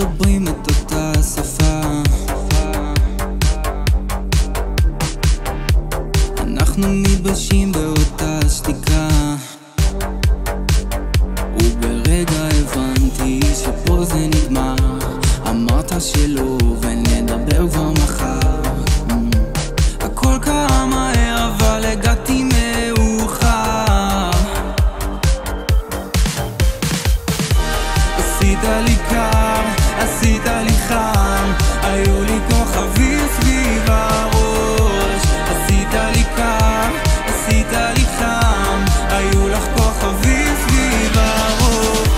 דוברים את אותה שפה. אנחנו מתביישים באותה שתיקה, וברגע הבנתי שפה זה נגמר. אמרת שלא ונדבר כבר מחר. הכל קרה מהר אבל הגעתי מאוחר. עשית לי קר, עשית לי חם, היו לי כוכבים סביב הראש. עשית לי קר, עשית לי חם, היו לך כוכבים סביב הראש.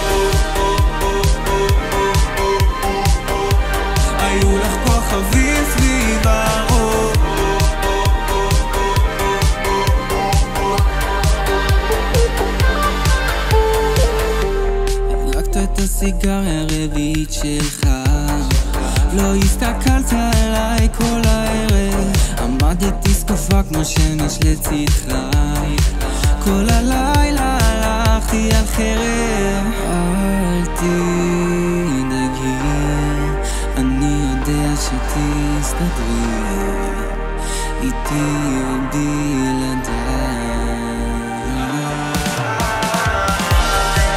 היו לך כוכבים סביב הראש. הדלקת את הסיגריה הרביעית שלך, לא הסתכלת עליי כל הערב. עמדתי זקופה כמו שמש לצדך, כל הלילה הלכתי על חרב. אל תדאגי, אני יודע שתסתדרי איתי או בלעדיי.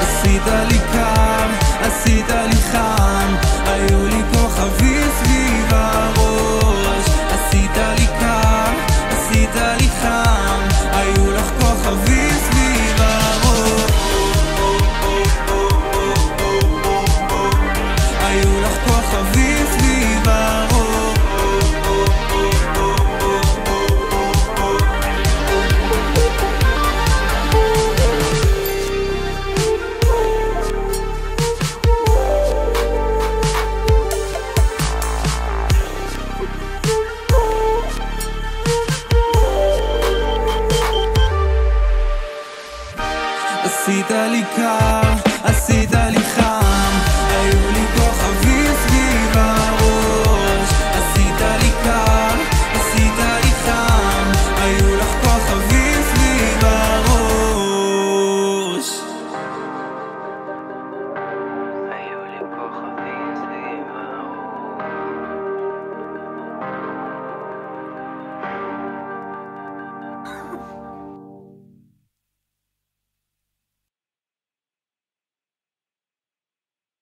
עשית לי קר, עשית לי חם, היו לי כוכבים סביב הראש. עשית לי קר, עשית לי